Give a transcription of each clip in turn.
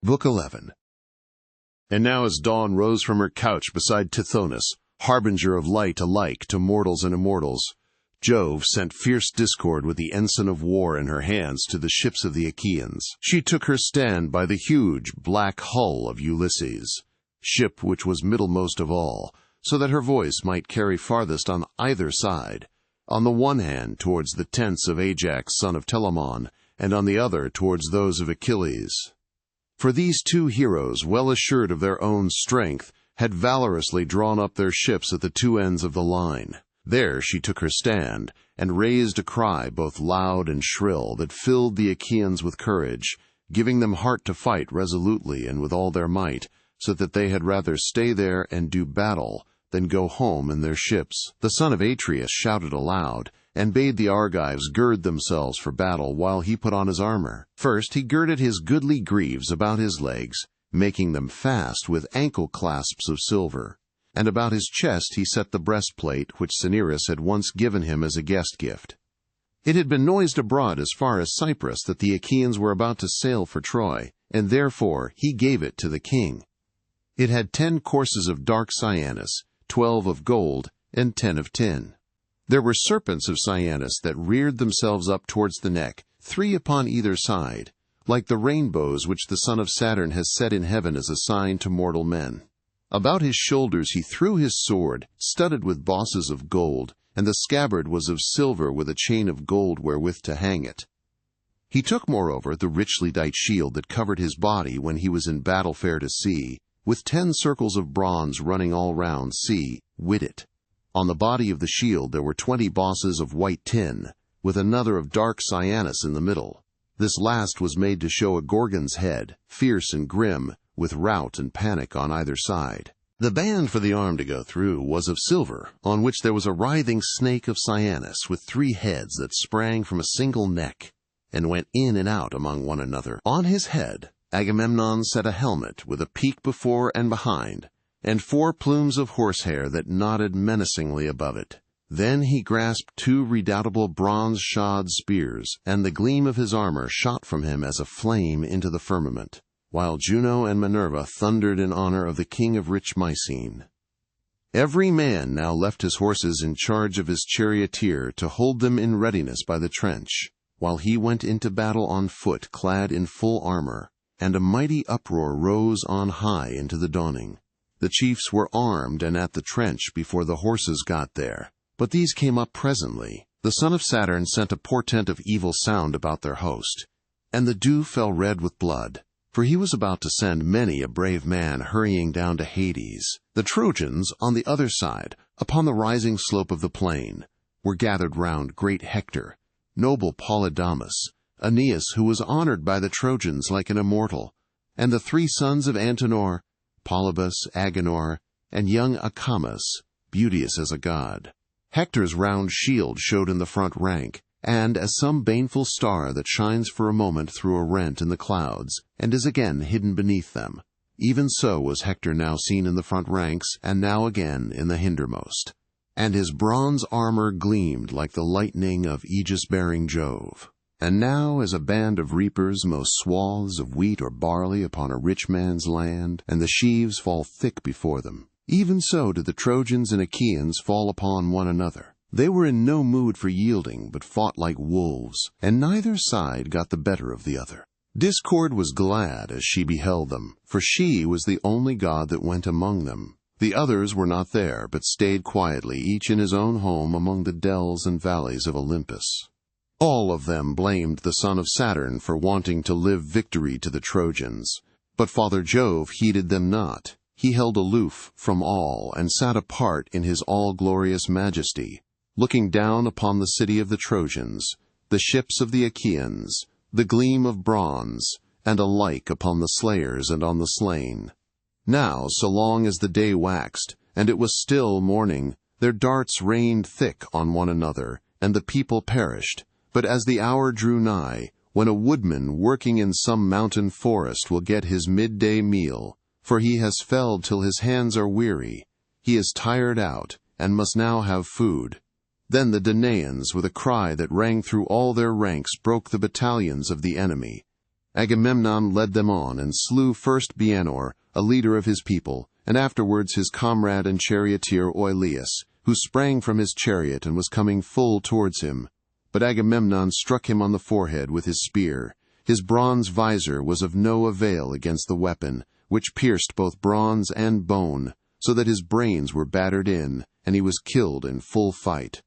Book 11. And now as dawn rose from her couch beside Tithonus, harbinger of light alike to mortals and immortals, Jove sent fierce discord with the ensign of war in her hands to the ships of the Achaeans. She took her stand by the huge black hull of Ulysses, ship which was middlemost of all, so that her voice might carry farthest on either side, on the one hand towards the tents of Ajax son of Telamon, and on the other towards those of Achilles. For these two heroes, well assured of their own strength, had valorously drawn up their ships at the two ends of the line. There she took her stand, and raised a cry both loud and shrill that filled the Achaeans with courage, giving them heart to fight resolutely and with all their might, so that they had rather stay there and do battle than go home in their ships. The son of Atreus shouted aloud, and bade the Argives gird themselves for battle while he put on his armor. First he girded his goodly greaves about his legs, making them fast with ankle clasps of silver. And about his chest he set the breastplate which Cinyras had once given him as a guest gift. It had been noised abroad as far as Cyprus that the Achaeans were about to sail for Troy, and therefore he gave it to the king. It had 10 courses of dark cyanus, 12 of gold, and 10 of tin. There were serpents of cyanus that reared themselves up towards the neck, 3 upon either side, like the rainbows which the son of Saturn has set in heaven as a sign to mortal men. About his shoulders he threw his sword, studded with bosses of gold, and the scabbard was of silver with a chain of gold wherewith to hang it. He took, moreover, the richly dight shield that covered his body when he was in battle fair to sea, with 10 circles of bronze running all round, with it. On the body of the shield there were 20 bosses of white tin, with another of dark cyanus in the middle. This last was made to show a Gorgon's head, fierce and grim, with rout and panic on either side. The band for the arm to go through was of silver, on which there was a writhing snake of cyanus with 3 heads that sprang from a single neck, and went in and out among one another. On his head Agamemnon set a helmet with a peak before and behind, and 4 plumes of horsehair that nodded menacingly above it. Then he grasped 2 redoubtable bronze-shod spears, and the gleam of his armor shot from him as a flame into the firmament, while Juno and Minerva thundered in honor of the king of rich Mycene. Every man now left his horses in charge of his charioteer to hold them in readiness by the trench, while he went into battle on foot clad in full armor, and a mighty uproar rose on high into the dawning. The chiefs were armed and at the trench before the horses got there, but these came up presently. The son of Saturn sent a portent of evil sound about their host, and the dew fell red with blood, for he was about to send many a brave man hurrying down to Hades. The Trojans, on the other side, upon the rising slope of the plain, were gathered round great Hector, noble Polydamas, Aeneas, who was honored by the Trojans like an immortal, and the 3 sons of Antenor, Polybus, Agenor, and young Acamas, beauteous as a god. Hector's round shield showed in the front rank, and as some baneful star that shines for a moment through a rent in the clouds, and is again hidden beneath them, even so was Hector now seen in the front ranks, and now again in the hindermost. And his bronze armor gleamed like the lightning of aegis-bearing Jove. And now, as a band of reapers mow swaths of wheat or barley upon a rich man's land, and the sheaves fall thick before them, even so did the Trojans and Achaeans fall upon one another. They were in no mood for yielding, but fought like wolves, and neither side got the better of the other. Discord was glad as she beheld them, for she was the only god that went among them. The others were not there, but stayed quietly, each in his own home among the dells and valleys of Olympus. All of them blamed the son of Saturn for wanting to live victory to the Trojans, but Father Jove heeded them not. He held aloof from all, and sat apart in his all-glorious majesty, looking down upon the city of the Trojans, the ships of the Achaeans, the gleam of bronze, and alike upon the slayers and on the slain. Now, so long as the day waxed, and it was still morning, their darts rained thick on one another, and the people perished. But as the hour drew nigh, when a woodman working in some mountain forest will get his midday meal, for he has felled till his hands are weary, he is tired out, and must now have food. Then the Danaans, with a cry that rang through all their ranks, broke the battalions of the enemy, Agamemnon led them on and slew first Bianor, a leader of his people, and afterwards his comrade and charioteer Oileus, who sprang from his chariot and was coming full towards him. But Agamemnon struck him on the forehead with his spear. His bronze visor was of no avail against the weapon, which pierced both bronze and bone, so that his brains were battered in, and he was killed in full fight.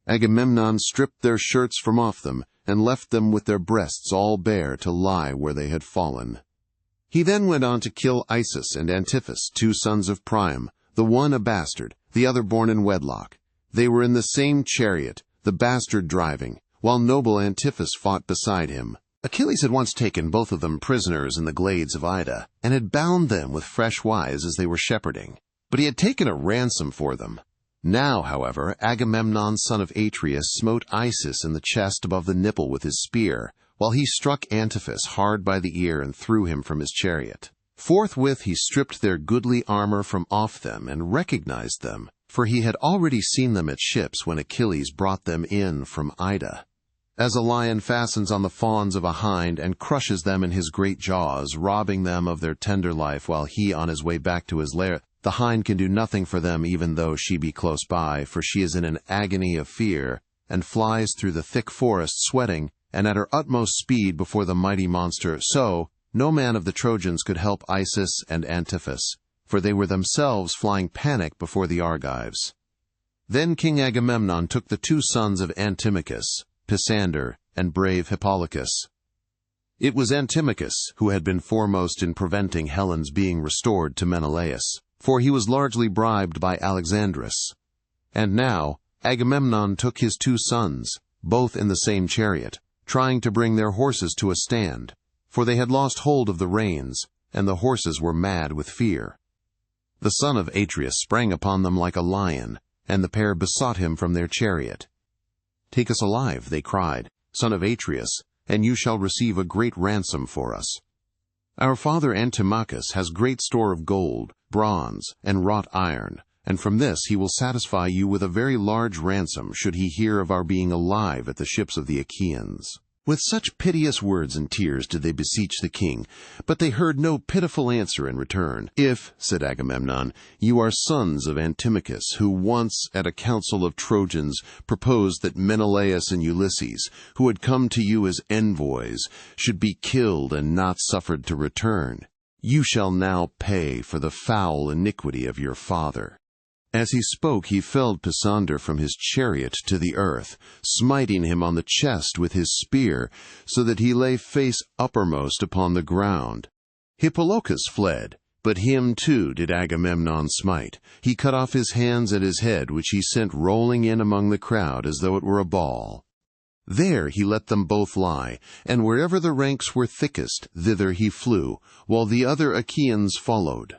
Agamemnon stripped their shirts from off them, and left them with their breasts all bare to lie where they had fallen. He then went on to kill Isus and Antiphus, 2 sons of Priam, the one a bastard, the other born in wedlock. They were in the same chariot, the bastard driving, while noble Antiphus fought beside him. Achilles had once taken both of them prisoners in the glades of Ida, and had bound them with fresh withes as they were shepherding. But he had taken a ransom for them. Now, however, Agamemnon son of Atreus smote Isus in the chest above the nipple with his spear, while he struck Antiphus hard by the ear and threw him from his chariot. Forthwith he stripped their goodly armor from off them and recognized them, for he had already seen them at ships when Achilles brought them in from Ida. As a lion fastens on the fawns of a hind and crushes them in his great jaws, robbing them of their tender life while he on his way back to his lair, the hind can do nothing for them even though she be close by, for she is in an agony of fear, and flies through the thick forest sweating, and at her utmost speed before the mighty monster. So no man of the Trojans could help Isus and Antiphus, for they were themselves flying panic before the Argives. Then King Agamemnon took the 2 sons of Antimachus, Pisander, and brave Hippolochus. It was Antimachus who had been foremost in preventing Helen's being restored to Menelaus, for he was largely bribed by Alexandrus. And now Agamemnon took his 2 sons, both in the same chariot, trying to bring their horses to a stand, for they had lost hold of the reins, and the horses were mad with fear. The son of Atreus sprang upon them like a lion, and the pair besought him from their chariot. "Take us alive," they cried, "son of Atreus, and you shall receive a great ransom for us. Our father Antimachus has great store of gold, bronze, and wrought iron, and from this he will satisfy you with a very large ransom should he hear of our being alive at the ships of the Achaeans." With such piteous words and tears did they beseech the king, but they heard no pitiful answer in return. "If," said Agamemnon, "you are sons of Antimachus, who once at a council of Trojans proposed that Menelaus and Ulysses, who had come to you as envoys, should be killed and not suffered to return, you shall now pay for the foul iniquity of your father." As he spoke, he felled Pisander from his chariot to the earth, smiting him on the chest with his spear, so that he lay face uppermost upon the ground. Hippolochus fled, but him too did Agamemnon smite. He cut off his hands and his head, which he sent rolling in among the crowd as though it were a ball. There he let them both lie, and wherever the ranks were thickest, thither he flew, while the other Achaeans followed.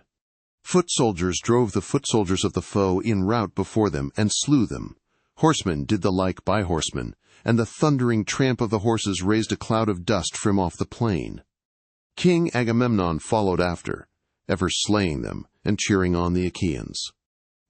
Foot soldiers drove the foot soldiers of the foe in rout before them, and slew them. Horsemen did the like by horsemen, and the thundering tramp of the horses raised a cloud of dust from off the plain. King Agamemnon followed after, ever slaying them, and cheering on the Achaeans.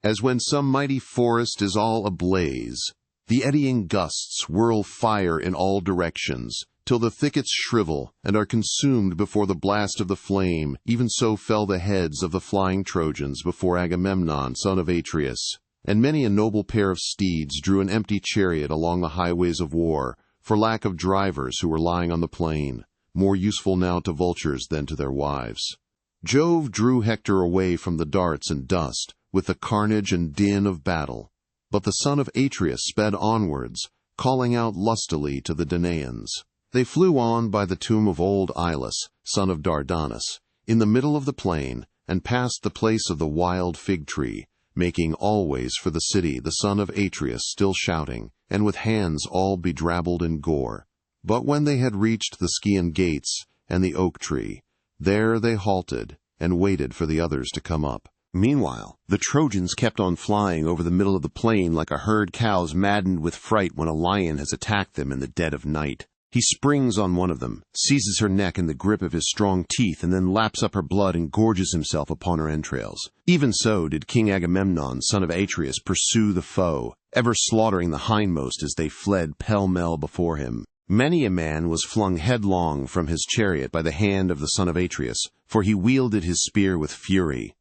As when some mighty forest is all ablaze, the eddying gusts whirl fire in all directions, till the thickets shrivel and are consumed before the blast of the flame, even so fell the heads of the flying Trojans before Agamemnon son of Atreus. And many a noble pair of steeds drew an empty chariot along the highways of war, for lack of drivers who were lying on the plain, more useful now to vultures than to their wives. Jove drew Hector away from the darts and dust, with the carnage and din of battle. But the son of Atreus sped onwards, calling out lustily to the Danaans. They flew on by the tomb of old Ilus, son of Dardanus, in the middle of the plain, and past the place of the wild fig tree, making always for the city, the son of Atreus still shouting, and with hands all bedrabbled in gore. But when they had reached the Scaean gates and the oak tree, there they halted, and waited for the others to come up. Meanwhile, the Trojans kept on flying over the middle of the plain like a herd cows maddened with fright when a lion has attacked them in the dead of night. He springs on one of them, seizes her neck in the grip of his strong teeth, and then laps up her blood and gorges himself upon her entrails. Even so did King Agamemnon, son of Atreus, pursue the foe, ever slaughtering the hindmost as they fled pell-mell before him. Many a man was flung headlong from his chariot by the hand of the son of Atreus, for he wielded his spear with fury.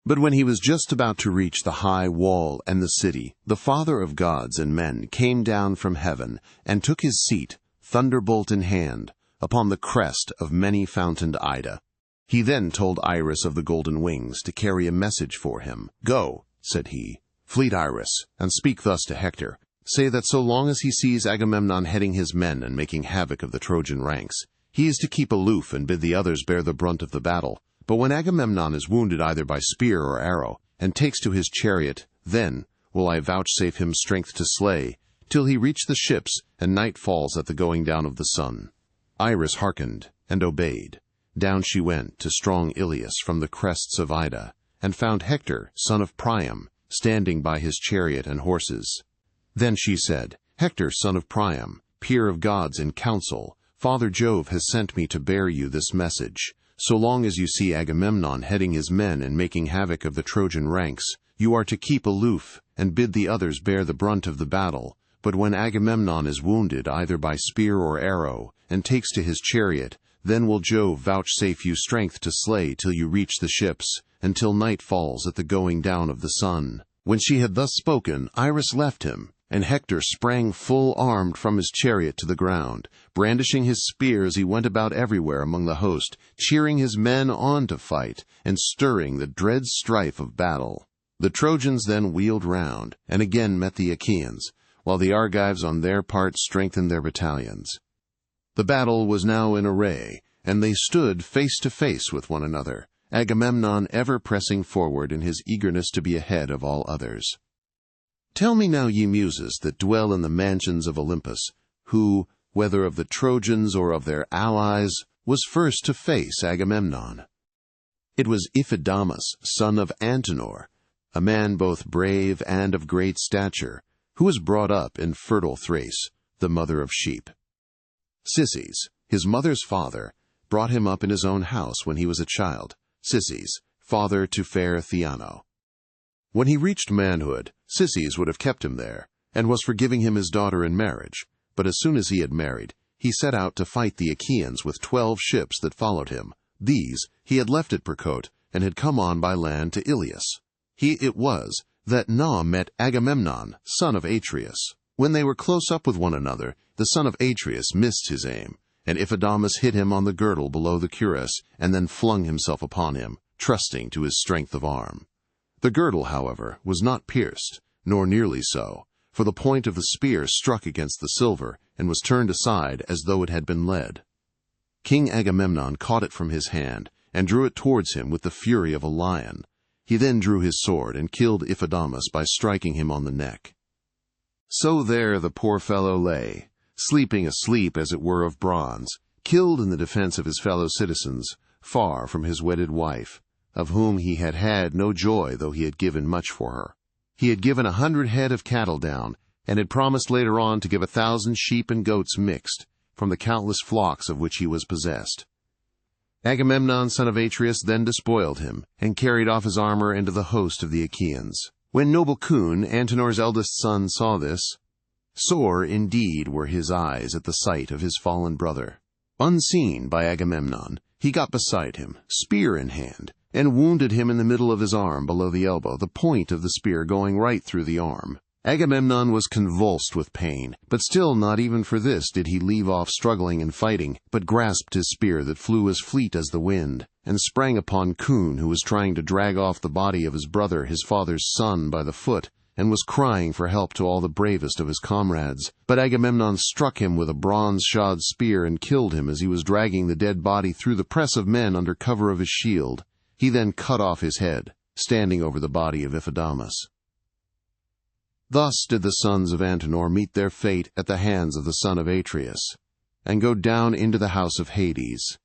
But when he was just about to reach the high wall and the city, the Father of gods and men came down from heaven and took his seat, thunderbolt in hand, upon the crest of many-fountained Ida. He then told Iris of the golden wings to carry a message for him. "Go," said he, "fleet Iris, and speak thus to Hector. Say that so long as he sees Agamemnon heading his men and making havoc of the Trojan ranks, he is to keep aloof and bid the others bear the brunt of the battle. But when Agamemnon is wounded either by spear or arrow, and takes to his chariot, then will I vouchsafe him strength to slay, till he reach the ships, and night falls at the going down of the sun." Iris hearkened, and obeyed. Down she went to strong Ilias from the crests of Ida, and found Hector, son of Priam, standing by his chariot and horses. Then she said, "Hector, son of Priam, peer of gods in council, Father Jove has sent me to bear you this message. So long as you see Agamemnon heading his men and making havoc of the Trojan ranks, you are to keep aloof and bid the others bear the brunt of the battle. But when Agamemnon is wounded either by spear or arrow, and takes to his chariot, then will Jove vouchsafe you strength to slay till you reach the ships, until night falls at the going down of the sun." When she had thus spoken, Iris left him, and Hector sprang full-armed from his chariot to the ground, brandishing his spear as he went about everywhere among the host, cheering his men on to fight, and stirring the dread strife of battle. The Trojans then wheeled round, and again met the Achaeans, while the Argives on their part strengthened their battalions. The battle was now in array, and they stood face to face with one another, Agamemnon ever pressing forward in his eagerness to be ahead of all others. Tell me now, ye muses that dwell in the mansions of Olympus, who, whether of the Trojans or of their allies, was first to face Agamemnon? It was Iphidamas, son of Antenor, a man both brave and of great stature, who was brought up in fertile Thrace, the mother of sheep. Cisses, his mother's father, brought him up in his own house when he was a child, Cisses, father to fair Theano. When he reached manhood, Cisses would have kept him there, and was for giving him his daughter in marriage, but as soon as he had married, he set out to fight the Achaeans with 12 ships that followed him. These he had left at Percote, and had come on by land to Ilias. It was that Na met Agamemnon, son of Atreus. When they were close up with one another, the son of Atreus missed his aim, and Iphidamas hit him on the girdle below the cuirass, and then flung himself upon him, trusting to his strength of arm. The girdle, however, was not pierced, nor nearly so, for the point of the spear struck against the silver, and was turned aside as though it had been lead. King Agamemnon caught it from his hand, and drew it towards him with the fury of a lion. He then drew his sword, and killed Iphidamas by striking him on the neck. So there the poor fellow lay, sleeping a sleep as it were of bronze, killed in the defense of his fellow citizens, far from his wedded wife, of whom he had had no joy though he had given much for her. He had given 100 head of cattle down, and had promised later on to give 1,000 sheep and goats mixed, from the countless flocks of which he was possessed. Agamemnon, son of Atreus, then despoiled him, and carried off his armor into the host of the Achaeans. When noble Coon, Antenor's eldest son, saw this, sore indeed were his eyes at the sight of his fallen brother. Unseen by Agamemnon, he got beside him, spear in hand, and wounded him in the middle of his arm below the elbow, the point of the spear going right through the arm. Agamemnon was convulsed with pain, but still not even for this did he leave off struggling and fighting, but grasped his spear that flew as fleet as the wind, and sprang upon Coon, who was trying to drag off the body of his brother, his father's son, by the foot, and was crying for help to all the bravest of his comrades. But Agamemnon struck him with a bronze-shod spear and killed him as he was dragging the dead body through the press of men under cover of his shield. He then cut off his head, standing over the body of Iphidamas. Thus did the sons of Antenor meet their fate at the hands of the son of Atreus, and go down into the house of Hades.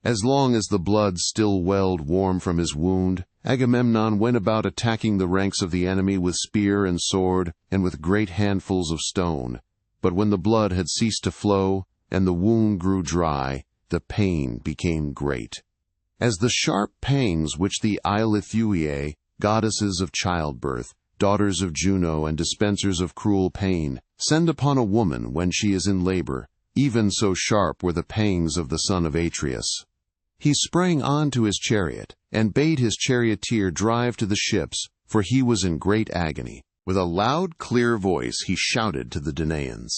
As long as the blood still welled warm from his wound, Agamemnon went about attacking the ranks of the enemy with spear and sword, and with great handfuls of stone. But when the blood had ceased to flow, and the wound grew dry, the pain became great, as the sharp pangs which the Eilithuiae, goddesses of childbirth, daughters of Juno and dispensers of cruel pain, send upon a woman when she is in labor, even so sharp were the pangs of the son of Atreus. He sprang on to his chariot, and bade his charioteer drive to the ships, for he was in great agony. With a loud, clear voice he shouted to the Danaans,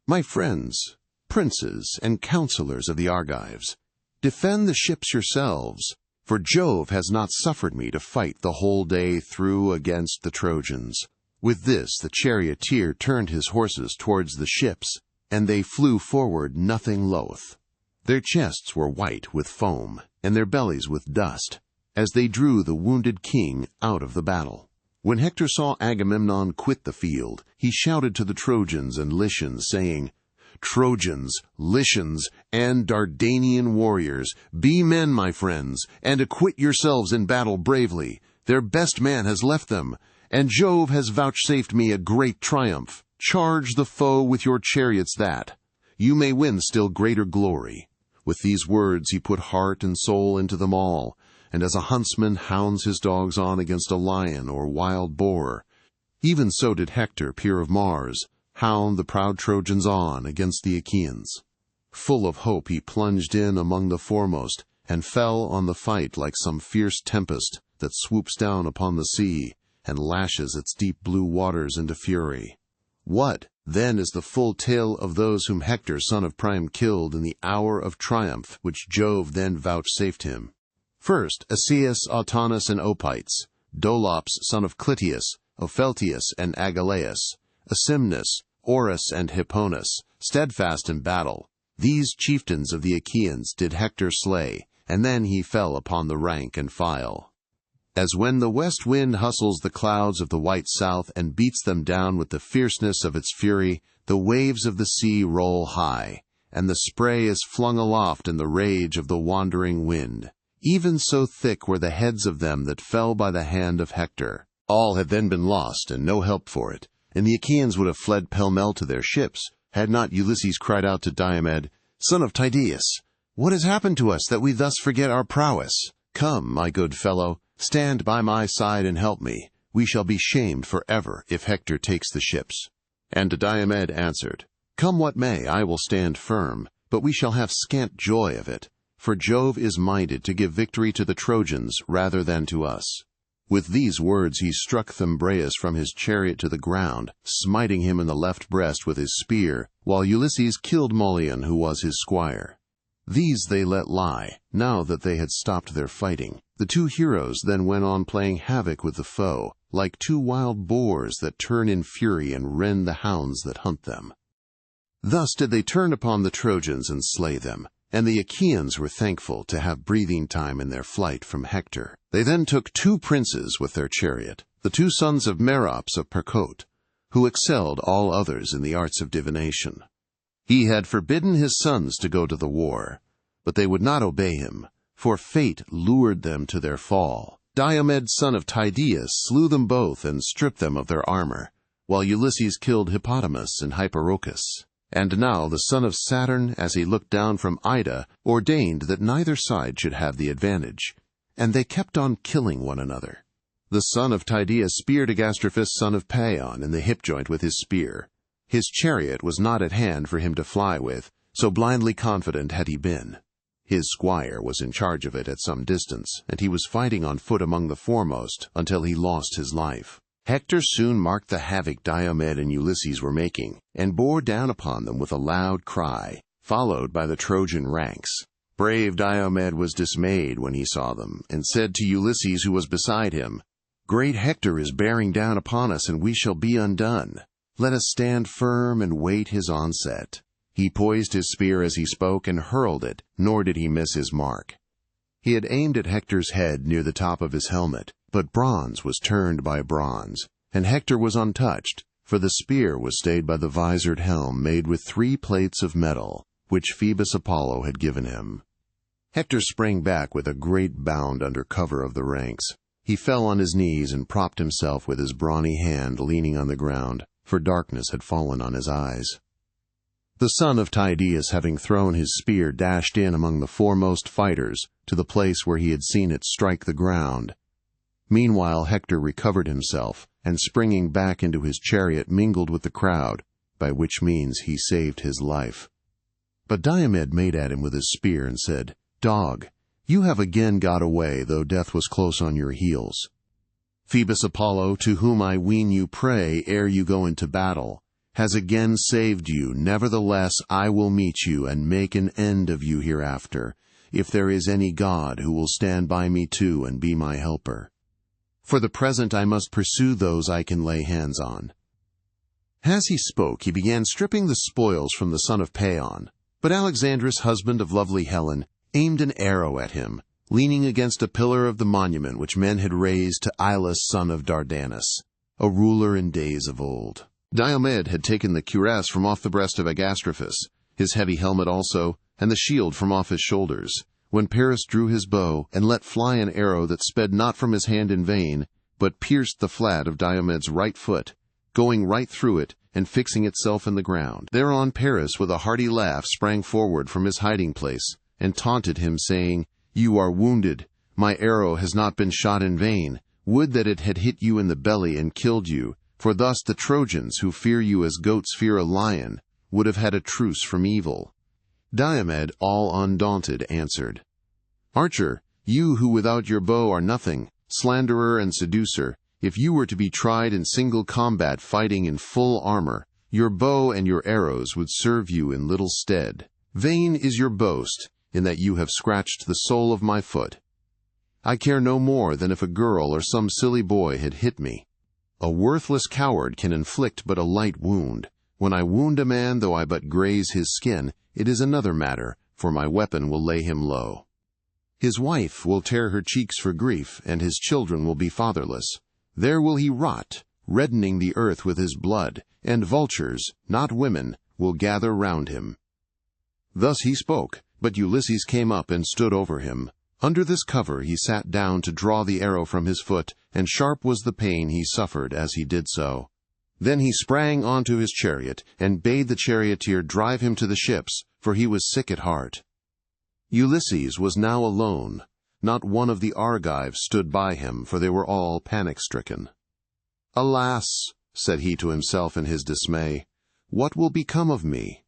"My friends, princes, and counselors of the Argives, defend the ships yourselves, for Jove has not suffered me to fight the whole day through against the Trojans." With this the charioteer turned his horses towards the ships, and they flew forward nothing loath. Their chests were white with foam, and their bellies with dust, as they drew the wounded king out of the battle. When Hector saw Agamemnon quit the field, he shouted to the Trojans and Lycians, saying, "Trojans, Lycians, and Dardanian warriors, be men, my friends, and acquit yourselves in battle bravely. Their best man has left them, and Jove has vouchsafed me a great triumph. Charge the foe with your chariots that you may win still greater glory." With these words he put heart and soul into them all, and as a huntsman hounds his dogs on against a lion or wild boar, even so did Hector, peer of Mars, hound the proud Trojans on against the Achaeans. Full of hope he plunged in among the foremost, and fell on the fight like some fierce tempest that swoops down upon the sea, and lashes its deep blue waters into fury. What, then, is the full tale of those whom Hector, son of Priam, killed in the hour of triumph which Jove then vouchsafed him? First, Asius, Autonus, and Opites, Dolops, son of Clytius, Opheltius, and Agelaus, Asimnus, Orus, and Hipponus, steadfast in battle. These chieftains of the Achaeans did Hector slay, and then he fell upon the rank and file. As when the west wind hustles the clouds of the white south and beats them down with the fierceness of its fury, the waves of the sea roll high, and the spray is flung aloft in the rage of the wandering wind. Even so thick were the heads of them that fell by the hand of Hector. All had then been lost, and no help for it, and the Achaeans would have fled pell-mell to their ships, had not Ulysses cried out to Diomed, "Son of Tydeus, what has happened to us that we thus forget our prowess? Come, my good fellow, stand by my side and help me. We shall be shamed forever if Hector takes the ships." And Diomed answered, "Come what may, I will stand firm, but we shall have scant joy of it, for Jove is minded to give victory to the Trojans rather than to us." With these words he struck Thymbraeus from his chariot to the ground, smiting him in the left breast with his spear, while Ulysses killed Molion, who was his squire. These they let lie, now that they had stopped their fighting. The two heroes then went on playing havoc with the foe, like two wild boars that turn in fury and rend the hounds that hunt them. Thus did they turn upon the Trojans and slay them, and the Achaeans were thankful to have breathing time in their flight from Hector. They then took 2 princes with their chariot, the 2 sons of Merops of Percote, who excelled all others in the arts of divination. He had forbidden his sons to go to the war, but they would not obey him, for fate lured them to their fall. Diomed, son of Tydeus, slew them both and stripped them of their armor, while Ulysses killed Hippodamus and Hyperochus. And now the son of Saturn, as he looked down from Ida, ordained that neither side should have the advantage, and they kept on killing one another. The son of Tydeus speared Agastrophus, son of Paeon, in the hip joint with his spear. His chariot was not at hand for him to fly with, so blindly confident had he been. His squire was in charge of it at some distance, and he was fighting on foot among the foremost until he lost his life. Hector soon marked the havoc Diomed and Ulysses were making, and bore down upon them with a loud cry, followed by the Trojan ranks. Brave Diomed was dismayed when he saw them, and said to Ulysses, who was beside him, "Great Hector is bearing down upon us, and we shall be undone. Let us stand firm and wait his onset." He poised his spear as he spoke and hurled it, nor did he miss his mark. He had aimed at Hector's head near the top of his helmet, but bronze was turned by bronze, and Hector was untouched, for the spear was stayed by the visored helm made with 3 plates of metal, which Phoebus Apollo had given him. Hector sprang back with a great bound under cover of the ranks. He fell on his knees and propped himself with his brawny hand leaning on the ground, for darkness had fallen on his eyes. The son of Tydeus, having thrown his spear, dashed in among the foremost fighters to the place where he had seen it strike the ground. Meanwhile Hector recovered himself, and springing back into his chariot mingled with the crowd, by which means he saved his life. But Diomed made at him with his spear and said, "Dog, you have again got away, though death was close on your heels. Phoebus Apollo, to whom I ween you pray ere you go into battle, has again saved you. Nevertheless, I will meet you and make an end of you hereafter, if there is any God who will stand by me too and be my helper. For the present I must pursue those I can lay hands on." As he spoke, he began stripping the spoils from the son of Paeon. But Alexandrus, husband of lovely Helen, aimed an arrow at him, leaning against a pillar of the monument which men had raised to Ilus, son of Dardanus, a ruler in days of old. Diomed had taken the cuirass from off the breast of Agastrophus, his heavy helmet also, and the shield from off his shoulders, when Paris drew his bow and let fly an arrow that sped not from his hand in vain, but pierced the flat of Diomed's right foot, going right through it and fixing itself in the ground. Thereon Paris, with a hearty laugh, sprang forward from his hiding place, and taunted him, saying, "You are wounded. My arrow has not been shot in vain. Would that it had hit you in the belly and killed you, for thus the Trojans, who fear you as goats fear a lion, would have had a truce from evil." Diomed, all undaunted, answered, "Archer, you who without your bow are nothing, slanderer and seducer, if you were to be tried in single combat fighting in full armor, your bow and your arrows would serve you in little stead. Vain is your boast, in that you have scratched the sole of my foot. I care no more than if a girl or some silly boy had hit me. A worthless coward can inflict but a light wound. When I wound a man, though I but graze his skin, it is another matter, for my weapon will lay him low. His wife will tear her cheeks for grief, and his children will be fatherless. There will he rot, reddening the earth with his blood, and vultures, not women, will gather round him." Thus he spoke, but Ulysses came up and stood over him. Under this cover he sat down to draw the arrow from his foot, and sharp was the pain he suffered as he did so. Then he sprang onto his chariot, and bade the charioteer drive him to the ships, for he was sick at heart. Ulysses was now alone. Not one of the Argives stood by him, for they were all panic-stricken. "Alas," said he to himself in his dismay, "what will become of me?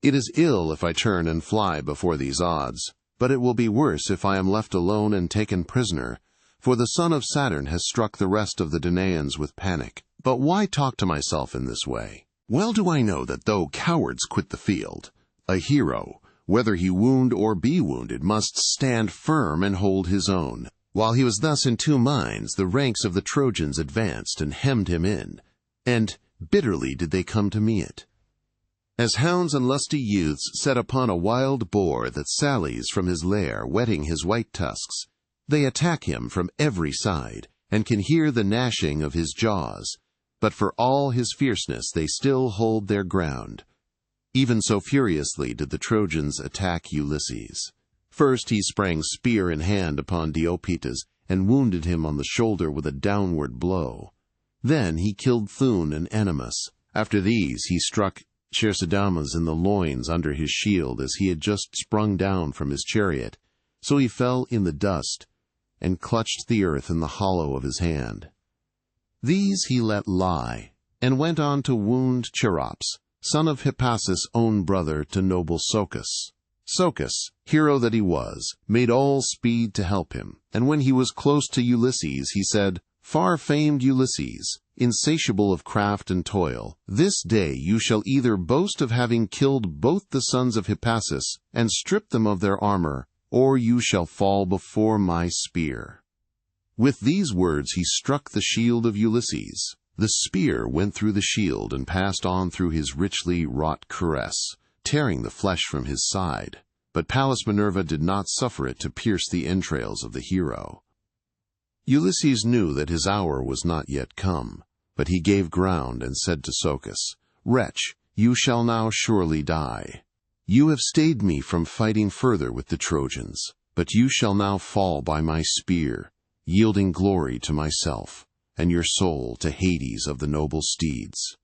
It is ill if I turn and fly before these odds, but it will be worse if I am left alone and taken prisoner, for the son of Saturn has struck the rest of the Danaans with panic. But why talk to myself in this way? Well do I know that though cowards quit the field, a hero, whether he wound or be wounded, must stand firm and hold his own." While he was thus in two minds, the ranks of the Trojans advanced and hemmed him in, and bitterly did they come to meet it. As hounds and lusty youths set upon a wild boar that sallies from his lair, whetting his white tusks, they attack him from every side, and can hear the gnashing of his jaws, but for all his fierceness they still hold their ground. Even so furiously did the Trojans attack Ulysses. First he sprang spear in hand upon Diopetes, and wounded him on the shoulder with a downward blow. Then he killed Thun and Ennomus. After these he struck Chersidamas in the loins under his shield as he had just sprung down from his chariot, so he fell in the dust, and clutched the earth in the hollow of his hand. These he let lie, and went on to wound Cherops, son of Hippasus' own brother to noble Socus. Socus, hero that he was, made all speed to help him, and when he was close to Ulysses, he said, "Far-famed Ulysses, insatiable of craft and toil, this day you shall either boast of having killed both the sons of Hippasus, and stripped them of their armor, or you shall fall before my spear." With these words he struck the shield of Ulysses. The spear went through the shield and passed on through his richly wrought cuirass, tearing the flesh from his side. But Pallas Minerva did not suffer it to pierce the entrails of the hero. Ulysses knew that his hour was not yet come, but he gave ground and said to Socus, "Wretch, you shall now surely die. You have stayed me from fighting further with the Trojans, but you shall now fall by my spear, yielding glory to myself, and your soul to Hades of the noble steeds."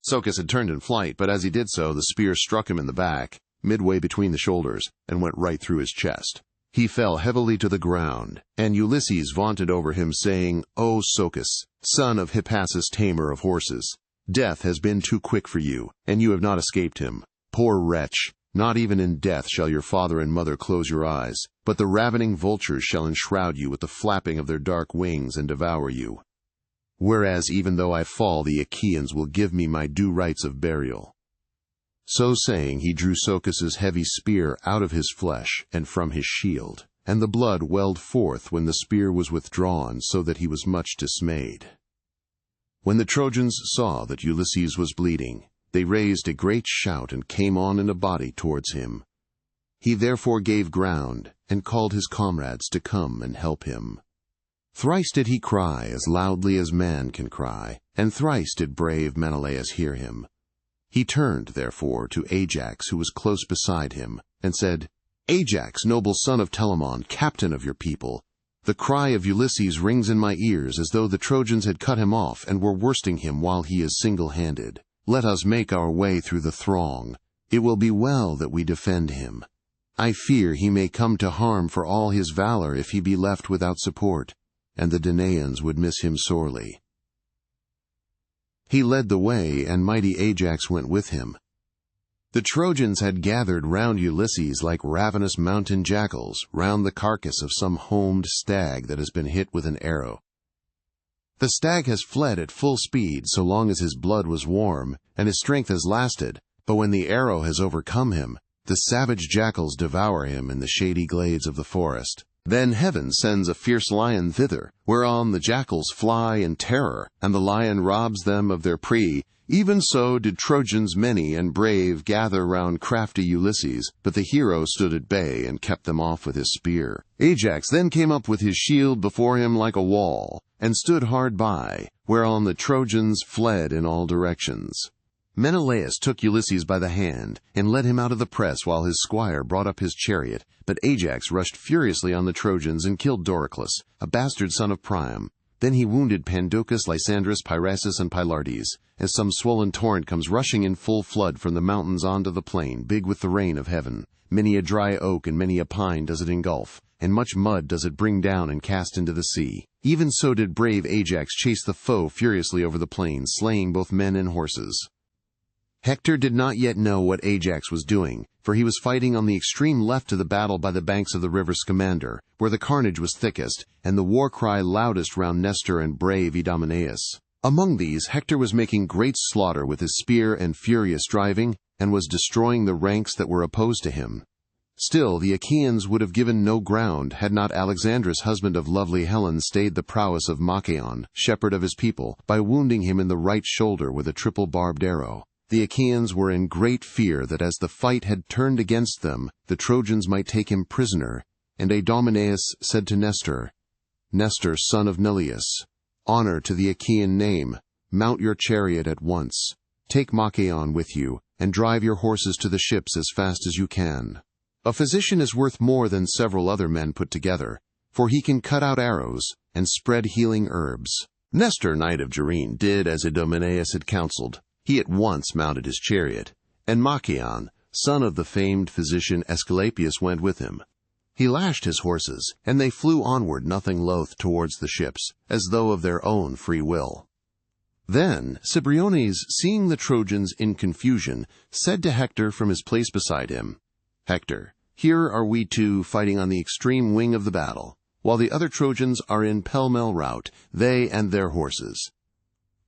Socus had turned in flight, but as he did so, the spear struck him in the back, midway between the shoulders, and went right through his chest. He fell heavily to the ground, and Ulysses vaunted over him, saying, "O Socus, son of Hippasus, tamer of horses, death has been too quick for you, and you have not escaped him. Poor wretch, Not even in death shall your father and mother close your eyes, but the ravening vultures shall enshroud you with the flapping of their dark wings and devour you. Whereas even though I fall, the Achaeans will give me my due rites of burial." So saying, he drew Socus's heavy spear out of his flesh and from his shield, and the blood welled forth when the spear was withdrawn, so that he was much dismayed. When the Trojans saw that Ulysses was bleeding, they raised a great shout and came on in a body towards him. He therefore gave ground, and called his comrades to come and help him. Thrice did he cry as loudly as man can cry, and thrice did brave Menelaus hear him. He turned, therefore, to Ajax, who was close beside him, and said, "Ajax, noble son of Telamon, captain of your people, the cry of Ulysses rings in my ears as though the Trojans had cut him off and were worsting him while he is single-handed. Let us make our way through the throng. It will be well that we defend him. I fear he may come to harm for all his valor if he be left without support, and the Danaans would miss him sorely." He led the way, and mighty Ajax went with him. The Trojans had gathered round Ulysses like ravenous mountain jackals round the carcass of some homed stag that has been hit with an arrow. The stag has fled at full speed so long as his blood was warm and his strength has lasted, but when the arrow has overcome him, the savage jackals devour him in the shady glades of the forest. Then heaven sends a fierce lion thither, whereon the jackals fly in terror, and the lion robs them of their prey. Even so did Trojans many and brave gather round crafty Ulysses, but the hero stood at bay and kept them off with his spear. Ajax then came up with his shield before him like a wall, and stood hard by, whereon the Trojans fled in all directions. Menelaus took Ulysses by the hand, and led him out of the press while his squire brought up his chariot, but Ajax rushed furiously on the Trojans and killed Doricles, a bastard son of Priam. Then he wounded Pandocus, Lysandrus, Pyrasus, and Pylartes, as some swollen torrent comes rushing in full flood from the mountains onto the plain, big with the rain of heaven. Many a dry oak and many a pine does it engulf, and much mud does it bring down and cast into the sea. Even so did brave Ajax chase the foe furiously over the plain, slaying both men and horses. Hector did not yet know what Ajax was doing, for he was fighting on the extreme left of the battle by the banks of the river Scamander, where the carnage was thickest, and the war cry loudest round Nestor and brave Idomeneus. Among these Hector was making great slaughter with his spear and furious driving, and was destroying the ranks that were opposed to him. Still the Achaeans would have given no ground had not Alexandrus, husband of lovely Helen, stayed the prowess of Machaon, shepherd of his people, by wounding him in the right shoulder with a triple barbed arrow. The Achaeans were in great fear that as the fight had turned against them, the Trojans might take him prisoner, and Idomeneus said to Nestor, "Nestor, son of Neleus, honor to the Achaean name, mount your chariot at once, take Machaon with you, and drive your horses to the ships as fast as you can. A physician is worth more than several other men put together, for he can cut out arrows and spread healing herbs." Nestor, knight of Gerene, did as Idomeneus had counseled. He at once mounted his chariot, and Machaon, son of the famed physician Aesculapius, went with him. He lashed his horses, and they flew onward nothing loath towards the ships, as though of their own free will. Then Cebriones, seeing the Trojans in confusion, said to Hector from his place beside him, "Hector, here are we two fighting on the extreme wing of the battle, while the other Trojans are in pell-mell rout, they and their horses.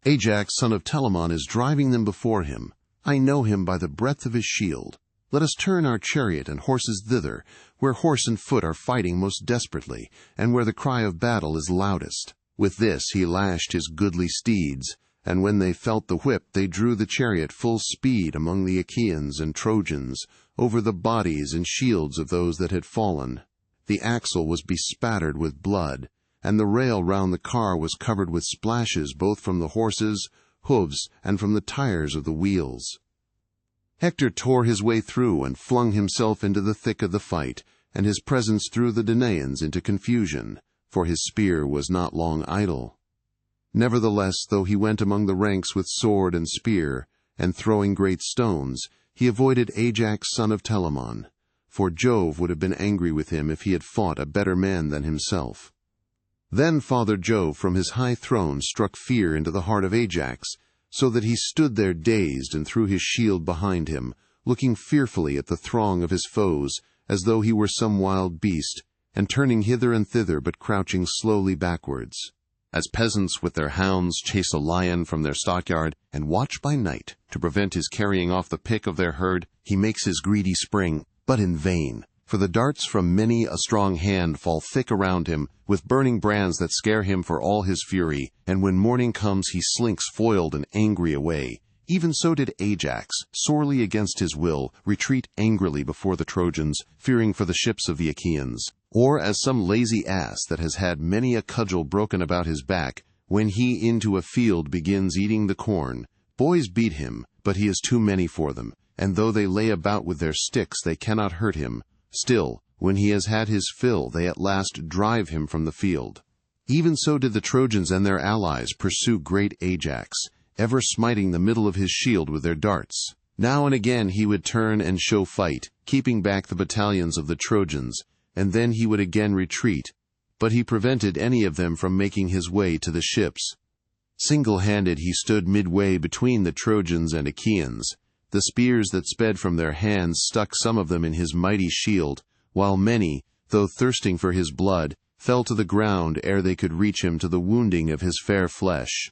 Ajax, son of Telamon, is driving them before him. I know him by the breadth of his shield. Let us turn our chariot and horses thither, where horse and foot are fighting most desperately, and where the cry of battle is loudest." With this he lashed his goodly steeds, and when they felt the whip they drew the chariot full speed among the Achaeans and Trojans, over the bodies and shields of those that had fallen. The axle was bespattered with blood, and the rail round the car was covered with splashes both from the horses, hooves, and from the tires of the wheels. Hector tore his way through and flung himself into the thick of the fight, and his presence threw the Danaans into confusion, for his spear was not long idle. Nevertheless, though he went among the ranks with sword and spear, and throwing great stones, he avoided Ajax, son of Telamon, for Jove would have been angry with him if he had fought a better man than himself. Then Father Jove from his high throne struck fear into the heart of Ajax, so that he stood there dazed and threw his shield behind him, looking fearfully at the throng of his foes, as though he were some wild beast, and turning hither and thither but crouching slowly backwards. As peasants with their hounds chase a lion from their stockyard and watch by night to prevent his carrying off the pick of their herd, he makes his greedy spring, but in vain, for the darts from many a strong hand fall thick around him, with burning brands that scare him for all his fury, and when morning comes he slinks foiled and angry away. Even so did Ajax, sorely against his will, retreat angrily before the Trojans, fearing for the ships of the Achaeans. Or as some lazy ass that has had many a cudgel broken about his back, when he into a field begins eating the corn. Boys beat him, but he is too many for them, and though they lay about with their sticks they cannot hurt him. Still, when he has had his fill, they at last drive him from the field. Even so did the Trojans and their allies pursue great Ajax, ever smiting the middle of his shield with their darts. Now and again he would turn and show fight, keeping back the battalions of the Trojans, and then he would again retreat, but he prevented any of them from making his way to the ships. Single-handed he stood midway between the Trojans and Achaeans. The spears that sped from their hands stuck some of them in his mighty shield, while many, though thirsting for his blood, fell to the ground ere they could reach him to the wounding of his fair flesh.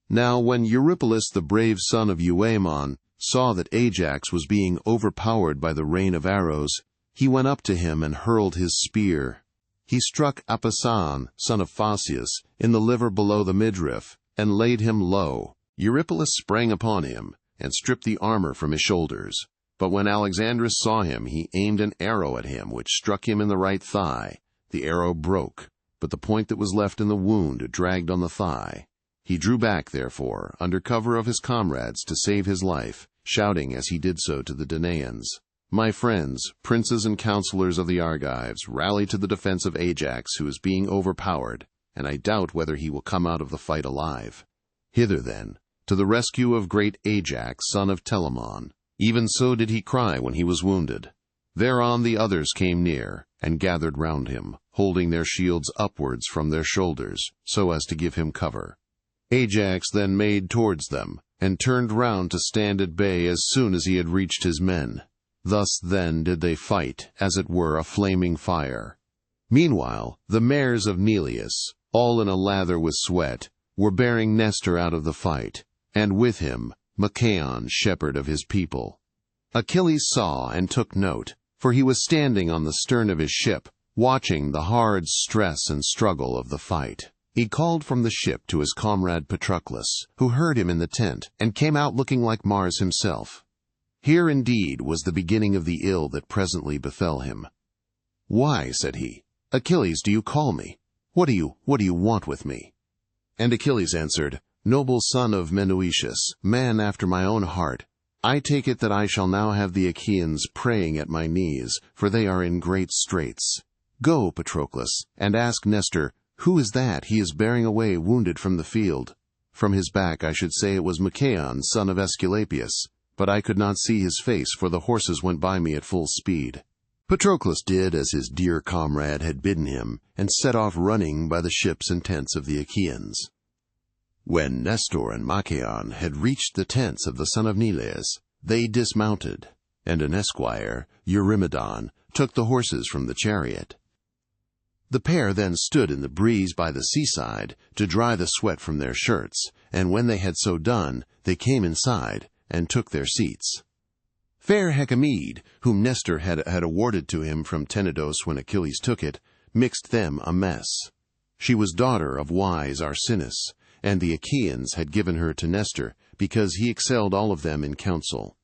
Now when Eurypylus the brave son of Euaemon saw that Ajax was being overpowered by the rain of arrows, he went up to him and hurled his spear. He struck Apisan, son of Phausius, in the liver below the midriff, and laid him low. Eurypylus sprang upon him, and stripped the armor from his shoulders. But when Alexandrus saw him, he aimed an arrow at him, which struck him in the right thigh. The arrow broke, but the point that was left in the wound dragged on the thigh. He drew back, therefore, under cover of his comrades to save his life, shouting as he did so to the Danaans, "My friends, princes and counselors of the Argives, rally to the defense of Ajax, who is being overpowered, and I doubt whether he will come out of the fight alive. Hither, then, to the rescue of great Ajax, son of Telamon." Even so did he cry when he was wounded. Thereon the others came near, and gathered round him, holding their shields upwards from their shoulders, so as to give him cover. Ajax then made towards them, and turned round to stand at bay as soon as he had reached his men. Thus then did they fight, as it were a flaming fire. Meanwhile the mares of Neleus, all in a lather with sweat, were bearing Nestor out of the fight, and with him Machaon, shepherd of his people. Achilles saw and took note, for he was standing on the stern of his ship, watching the hard stress and struggle of the fight. He called from the ship to his comrade Patroclus, who heard him in the tent, and came out looking like Mars himself. Here indeed was the beginning of the ill that presently befell him. "Why," said he, "Achilles, do you call me? What do you want with me?" And Achilles answered, "Noble son of Menoetius, man after my own heart, I take it that I shall now have the Achaeans praying at my knees, for they are in great straits. Go, Patroclus, and ask Nestor, who is that he is bearing away wounded from the field? From his back I should say it was Machaon, son of Aesculapius, but I could not see his face, for the horses went by me at full speed." Patroclus did as his dear comrade had bidden him, and set off running by the ships and tents of the Achaeans. When Nestor and Machaon had reached the tents of the son of Neleus, they dismounted, and an esquire, Eurymedon, took the horses from the chariot. The pair then stood in the breeze by the seaside to dry the sweat from their shirts, and when they had so done, they came inside and took their seats. Fair Hecamede, whom Nestor had awarded to him from Tenedos when Achilles took it, mixed them a mess. She was daughter of wise Arsinus, and the Achaeans had given her to Nestor, because he excelled all of them in counsel.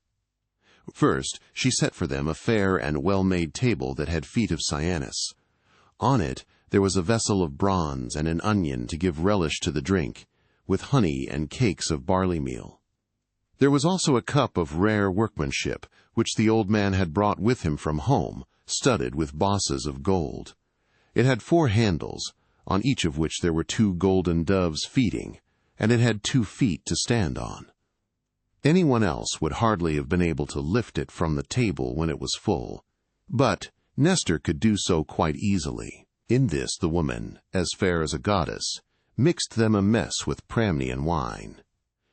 First she set for them a fair and well-made table that had feet of cyanus. On it there was a vessel of bronze and an onion to give relish to the drink, with honey and cakes of barley meal. There was also a cup of rare workmanship, which the old man had brought with him from home, studded with bosses of gold. It had 4 handles, on each of which there were 2 golden doves feeding, and it had 2 feet to stand on. Anyone else would hardly have been able to lift it from the table when it was full, but Nestor could do so quite easily. In this the woman, as fair as a goddess, mixed them a mess with Pramnian wine.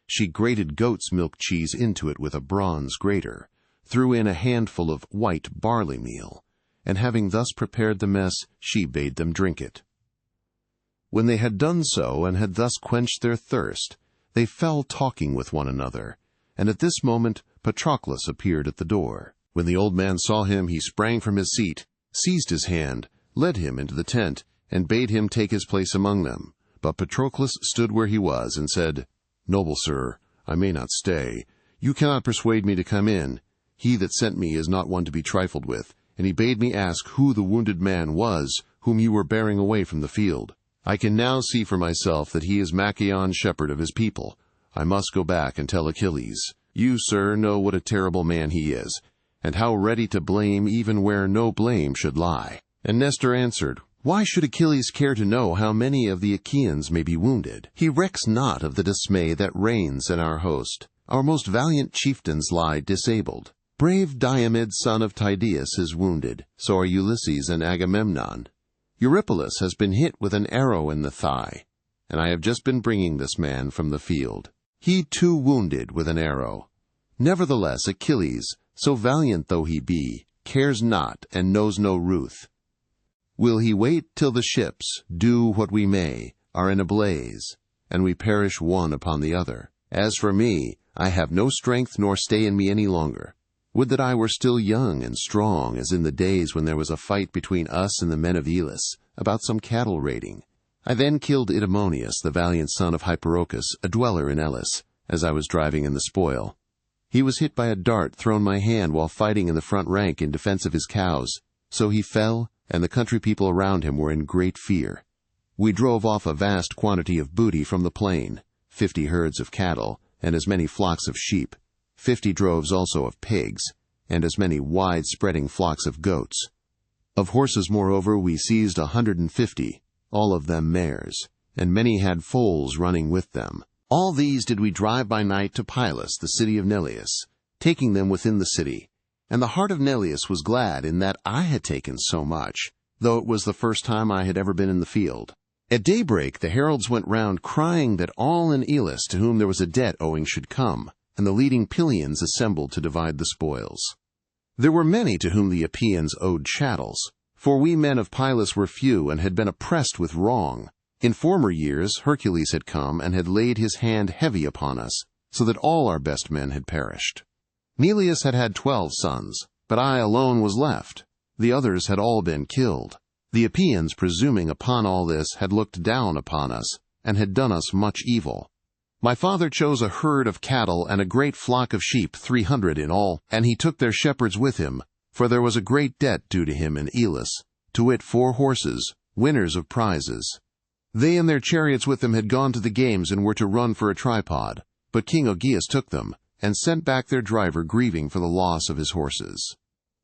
She grated goat's milk cheese into it with a bronze grater, threw in a handful of white barley meal, and having thus prepared the mess, she bade them drink it. When they had done so, and had thus quenched their thirst, they fell talking with one another, and at this moment Patroclus appeared at the door. When the old man saw him, he sprang from his seat, seized his hand, led him into the tent, and bade him take his place among them. But Patroclus stood where he was, and said, "Noble sir, I may not stay. You cannot persuade me to come in. He that sent me is not one to be trifled with, and he bade me ask who the wounded man was whom you were bearing away from the field. I can now see for myself that he is Machaon, shepherd of his people. I must go back and tell Achilles. You, sir, know what a terrible man he is, and how ready to blame even where no blame should lie." And Nestor answered, "Why should Achilles care to know how many of the Achaeans may be wounded? He recks not of the dismay that reigns in our host. Our most valiant chieftains lie disabled. Brave Diomed, son of Tydeus, is wounded, so are Ulysses and Agamemnon. Eurypylus has been hit with an arrow in the thigh, and I have just been bringing this man from the field. He too wounded with an arrow. Nevertheless, Achilles, so valiant though he be, cares not and knows no ruth. Will he wait till the ships, do what we may, are in a blaze, and we perish one upon the other? As for me, I have no strength nor stay in me any longer. Would that I were still young and strong, as in the days when there was a fight between us and the men of Elis, about some cattle raiding. I then killed Idomeneus, the valiant son of Hyperochus, a dweller in Elis, as I was driving in the spoil. He was hit by a dart thrown my hand while fighting in the front rank in defense of his cows. So he fell, and the country people around him were in great fear. We drove off a vast quantity of booty from the plain, 50 herds of cattle, and as many flocks of sheep, 50 droves also of pigs, and as many wide-spreading flocks of goats. Of horses, moreover, we seized 150, all of them mares, and many had foals running with them. All these did we drive by night to Pylos, the city of Neleus, taking them within the city. And the heart of Neleus was glad in that I had taken so much, though it was the first time I had ever been in the field. At daybreak the heralds went round crying that all in Elis to whom there was a debt owing should come, and the leading Pylians assembled to divide the spoils. There were many to whom the Epeans owed chattels, for we men of Pylos were few and had been oppressed with wrong. In former years Hercules had come and had laid his hand heavy upon us, so that all our best men had perished. Neleus had had 12 sons, but I alone was left. The others had all been killed. The Epeans, presuming upon all this, had looked down upon us, and had done us much evil. My father chose a herd of cattle and a great flock of sheep, 300 in all, and he took their shepherds with him, for there was a great debt due to him in Elis, to wit 4 horses, winners of prizes. They and their chariots with them had gone to the games and were to run for a tripod, but King Augeas took them, and sent back their driver grieving for the loss of his horses.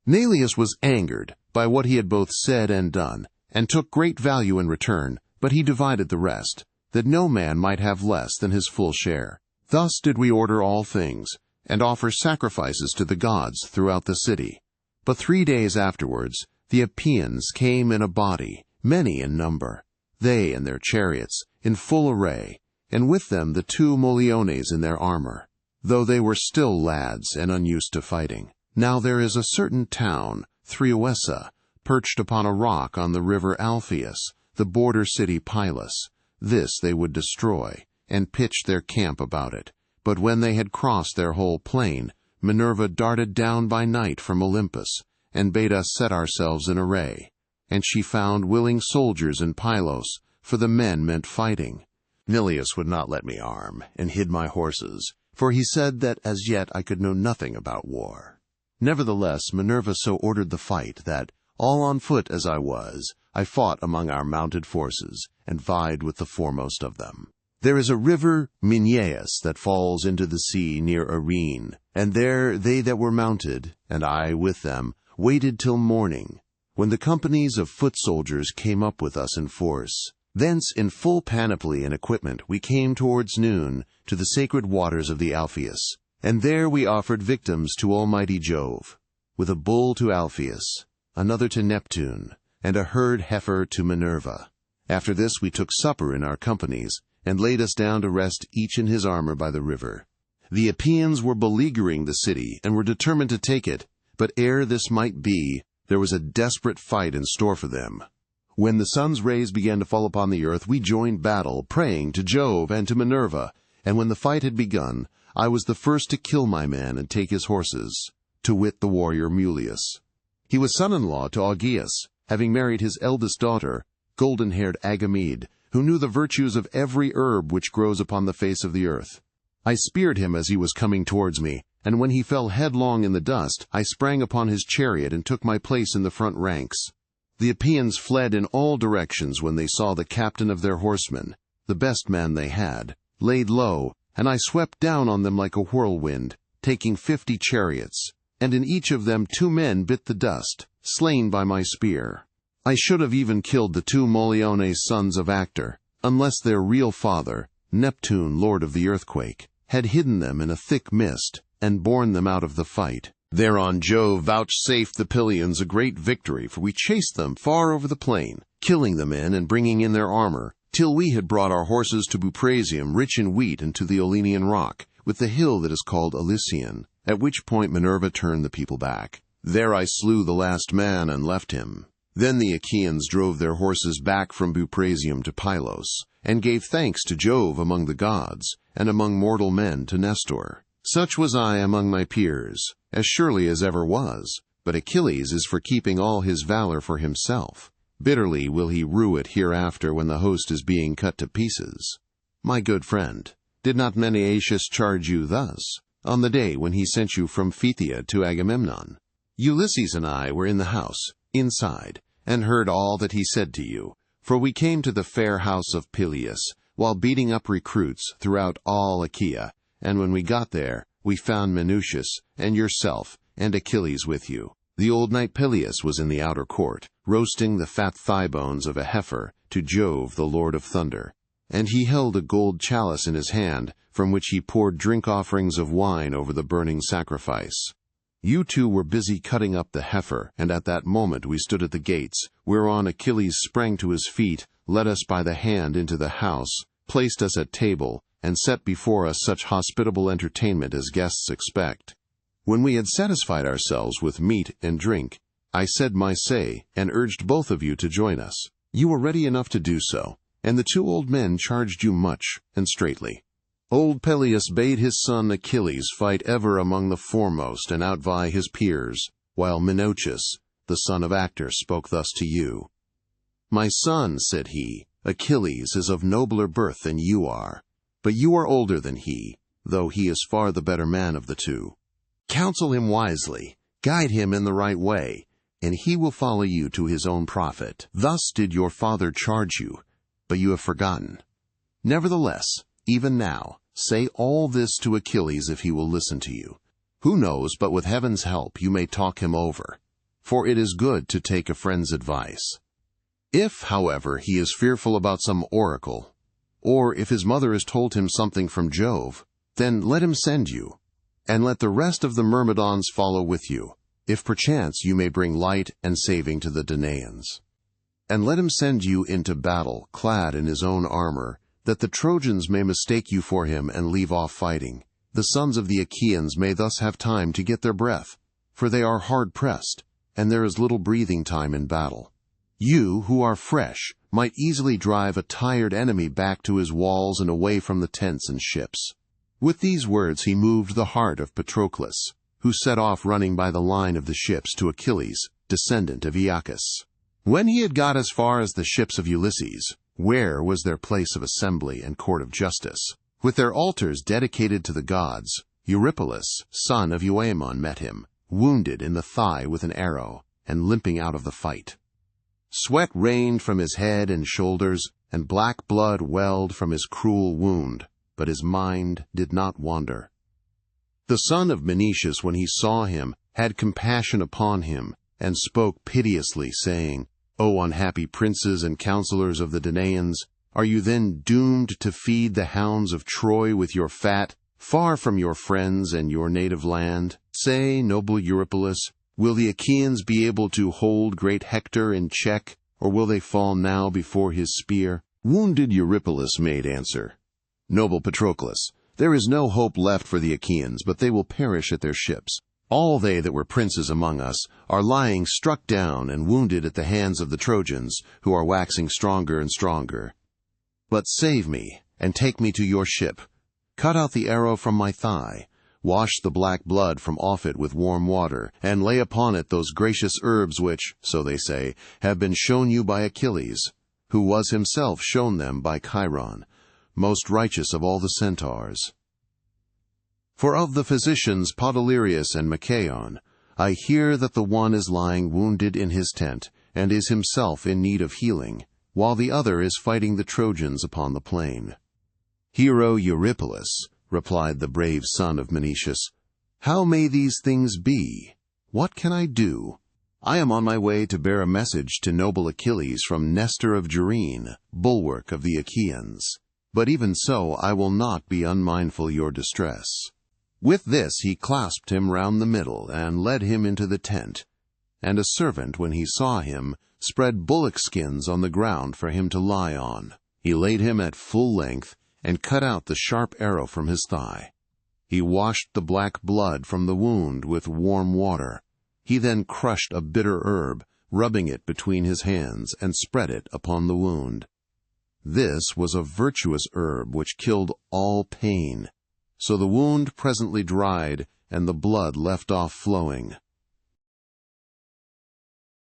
Neleus was angered by what he had both said and done, and took great value in return, but he divided the rest, that no man might have less than his full share. Thus did we order all things, and offer sacrifices to the gods throughout the city. But 3 days afterwards the Epeans came in a body, many in number, they and their chariots, in full array, and with them the 2 Moliones in their armor, though they were still lads and unused to fighting. Now there is a certain town, Threoessa, perched upon a rock on the river Alpheus, the border city Pylos. This they would destroy, and pitch their camp about it. But when they had crossed their whole plain, Minerva darted down by night from Olympus, and bade us set ourselves in array. And she found willing soldiers in Pylos, for the men meant fighting. Neleus would not let me arm, and hid my horses, for he said that as yet I could know nothing about war. Nevertheless Minerva so ordered the fight that, all on foot as I was, I fought among our mounted forces, and vied with the foremost of them. There is a river, Minyaeus, that falls into the sea near Arene, and there they that were mounted, and I with them, waited till morning, when the companies of foot soldiers came up with us in force. Thence in full panoply and equipment we came towards noon to the sacred waters of the Alpheus, and there we offered victims to Almighty Jove, with a bull to Alpheus, another to Neptune, and a herd heifer to Minerva. After this we took supper in our companies, and laid us down to rest each in his armor by the river. The Epeans were beleaguering the city and were determined to take it, but ere this might be, there was a desperate fight in store for them. When the sun's rays began to fall upon the earth, we joined battle, praying to Jove and to Minerva, and when the fight had begun, I was the first to kill my man and take his horses, to wit the warrior Mulius. He was son-in-law to Augeas, having married his eldest daughter, golden-haired Agamede, who knew the virtues of every herb which grows upon the face of the earth. I speared him as he was coming towards me, and when he fell headlong in the dust, I sprang upon his chariot and took my place in the front ranks. The Epeans fled in all directions when they saw the captain of their horsemen, the best man they had, laid low, and I swept down on them like a whirlwind, taking 50 chariots, and in each of them 2 men bit the dust, slain by my spear. I should have even killed the 2 Moliones sons of Actor, unless their real father, Neptune, lord of the earthquake, had hidden them in a thick mist, and borne them out of the fight. Thereon Jove vouchsafed the Pylians a great victory, for we chased them far over the plain, killing the men and bringing in their armor, till we had brought our horses to Buprasium, rich in wheat, and to the Olenian rock, with the hill that is called Elysian, at which point Minerva turned the people back. There I slew the last man and left him. Then the Achaeans drove their horses back from Buprasium to Pylos, and gave thanks to Jove among the gods, and among mortal men to Nestor. Such was I among my peers, as surely as ever was, but Achilles is for keeping all his valor for himself. Bitterly will he rue it hereafter when the host is being cut to pieces. My good friend, did not Menelaus charge you thus, on the day when he sent you from Phthia to Agamemnon? Ulysses and I were in the house, inside, and heard all that he said to you, for we came to the fair house of Peleus, while beating up recruits throughout all Achaea, and when we got there, we found Menelaus, and yourself, and Achilles with you. The old knight Peleus was in the outer court, roasting the fat thigh bones of a heifer to Jove, the Lord of Thunder, and he held a gold chalice in his hand, from which he poured drink offerings of wine over the burning sacrifice. You 2 were busy cutting up the heifer, and at that moment we stood at the gates, whereon Achilles sprang to his feet, led us by the hand into the house, placed us at table, and set before us such hospitable entertainment as guests expect. When we had satisfied ourselves with meat and drink, I said my say, and urged both of you to join us. You were ready enough to do so, and the 2 old men charged you much and straitly. Old Peleus bade his son Achilles fight ever among the foremost and outvie his peers, while Menelaus, the son of Actor, spoke thus to you. My son, said he, Achilles is of nobler birth than you are, but you are older than he, though he is far the better man of the 2. Counsel him wisely, guide him in the right way, and he will follow you to his own profit. Thus did your father charge you, but you have forgotten. Nevertheless, even now, say all this to Achilles if he will listen to you. Who knows but with heaven's help you may talk him over, for it is good to take a friend's advice. If, however, he is fearful about some oracle, or if his mother has told him something from Jove, then let him send you, and let the rest of the Myrmidons follow with you, if perchance you may bring light and saving to the Danaans. And let him send you into battle, clad in his own armor, that the Trojans may mistake you for him and leave off fighting. The sons of the Achaeans may thus have time to get their breath, for they are hard-pressed, and there is little breathing time in battle. You, who are fresh, might easily drive a tired enemy back to his walls and away from the tents and ships. With these words he moved the heart of Patroclus, who set off running by the line of the ships to Achilles, descendant of Aeacus. When he had got as far as the ships of Ulysses, where was their place of assembly and court of justice, with their altars dedicated to the gods, Eurypylus, son of Euaemon, met him, wounded in the thigh with an arrow, and limping out of the fight. Sweat rained from his head and shoulders, and black blood welled from his cruel wound, but his mind did not wander. The son of Menelaus, when he saw him, had compassion upon him, and spoke piteously, saying, O unhappy princes and counselors of the Danaans, are you then doomed to feed the hounds of Troy with your fat, far from your friends and your native land? Say, noble Eurypylus, will the Achaeans be able to hold great Hector in check, or will they fall now before his spear? Wounded Eurypylus made answer, Noble Patroclus, There is no hope left for the Achaeans, but they will perish at their ships. All they that were princes among us are lying struck down and wounded at the hands of the Trojans, who are waxing stronger and stronger. But save me, and take me to your ship. Cut out the arrow from my thigh. Wash the black blood from off it with warm water, and lay upon it those gracious herbs which, so they say, have been shown you by Achilles, who was himself shown them by Chiron, most righteous of all the centaurs. For of the physicians Podalirius and Machaon, I hear that the one is lying wounded in his tent, and is himself in need of healing, while the other is fighting the Trojans upon the plain. Hero Eurypylus, replied the brave son of Menoetius, how may these things be? What can I do? I am on my way to bear a message to noble Achilles from Nestor of Gerene, bulwark of the Achaeans. But even so I will not be unmindful your distress. With this he clasped him round the middle, and led him into the tent. And a servant, when he saw him, spread bullock skins on the ground for him to lie on. He laid him at full length, and cut out the sharp arrow from his thigh. He washed the black blood from the wound with warm water. He then crushed a bitter herb, rubbing it between his hands, and spread it upon the wound. This was a virtuous herb which killed all pain. So the wound presently dried, and the blood left off flowing.